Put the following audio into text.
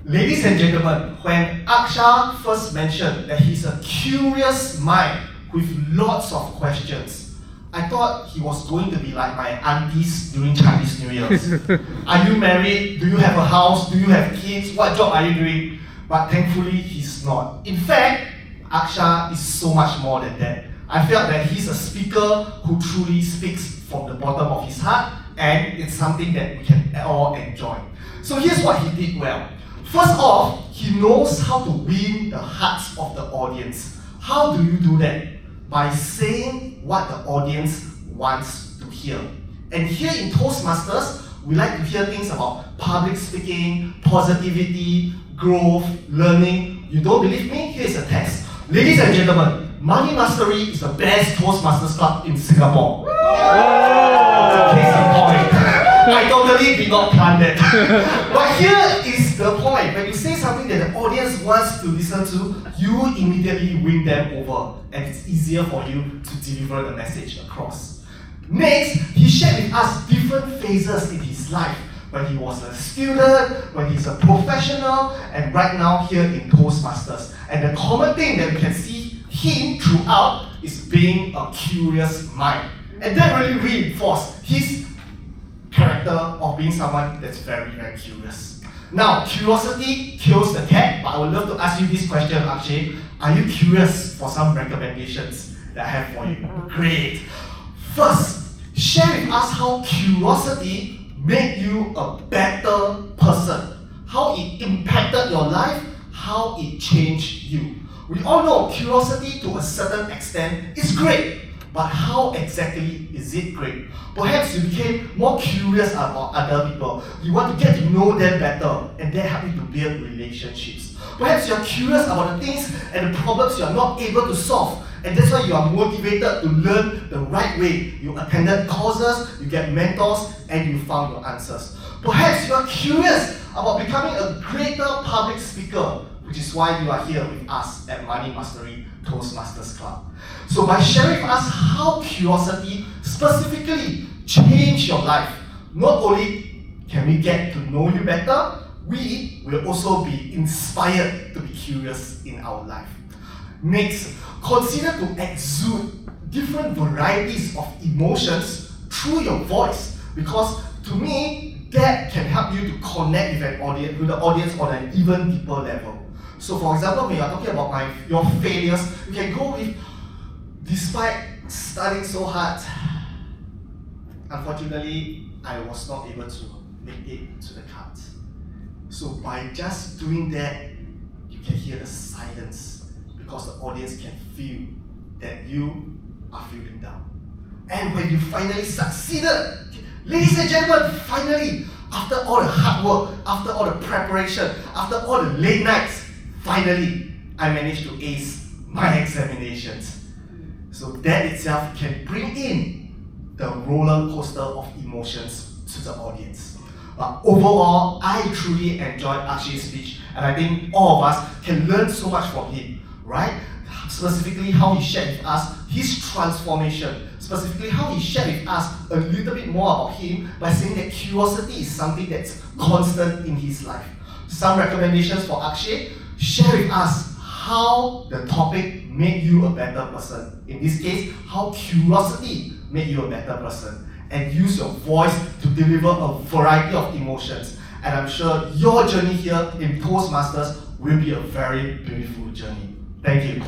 Ladies and gentlemen, when Aksha first mentioned that he's a curious mind with lots of questions, I thought he was going to be like my aunties during Chinese New Year's. Are you married? Do you have a house? Do you have kids? What job are you doing? But thankfully, he's not. In fact, Aksha is so much more than that. I felt that he's a speaker who truly speaks from the bottom of his heart, and it's something that we can all enjoy. So here's what he did well. First off, he knows how to win the hearts of the audience. How do you do that? By saying what the audience wants to hear. And here in Toastmasters, we like to hear things about public speaking, positivity, growth, learning. You don't believe me? Here's a test. Ladies and gentlemen, Money Mastery is the best Toastmasters club in Singapore. Case in point. I totally did not plan that. But here is the point. When you say something that the audience wants to listen to, you immediately win them over, and it's easier for you to deliver the message across. Next, he shared with us different phases in his life. When he was a student, when he's a professional, and right now here in Toastmasters. And the common thing that we can see him throughout is being a curious mind. And that really reinforced his character of being someone that's very, very curious. Now, curiosity kills the cat, but I would love to ask you this question, Akshay. Are you curious for some recommendations that I have for you? Great. First, share with us how curiosity made you a better person. How it impacted your life, how it changed you. We all know curiosity to a certain extent is great. But how exactly is it great? Perhaps you became more curious about other people. You want to get to know them better, and that helps you to build relationships. Perhaps you are curious about the things and the problems you are not able to solve, and that's why you are motivated to learn the right way. You attended courses, you get mentors, and you found your answers. Perhaps you are curious about becoming a greater public speaker, which is why you are here with us at Money Mastery Toastmasters Club. So by sharing with us how curiosity specifically changed your life, not only can we get to know you better, we will also be inspired to be curious in our life. Next, consider to exude different varieties of emotions through your voice, because to me, that can help you to connect with the audience on an even deeper level. So for example, when you are talking about your failures, you can go with, despite studying so hard, unfortunately, I was not able to make it to the cut. So by just doing that, you can hear the silence, because the audience can feel that you are feeling down. And when you finally succeeded, ladies and gentlemen, finally, after all the hard work, after all the preparation, after all the late nights, finally, I managed to ace my examinations. So that itself can bring in the roller coaster of emotions to the audience. But overall, I truly enjoyed Akshay's speech, and I think all of us can learn so much from him, right? Specifically how he shared with us his transformation, specifically how he shared with us a little bit more about him by saying that curiosity is something that's constant in his life. Some recommendations for Akshay: share with us how the topic made you a better person. In this case, how curiosity made you a better person. And use your voice to deliver a variety of emotions. And I'm sure your journey here in Toastmasters will be a very beautiful journey. Thank you.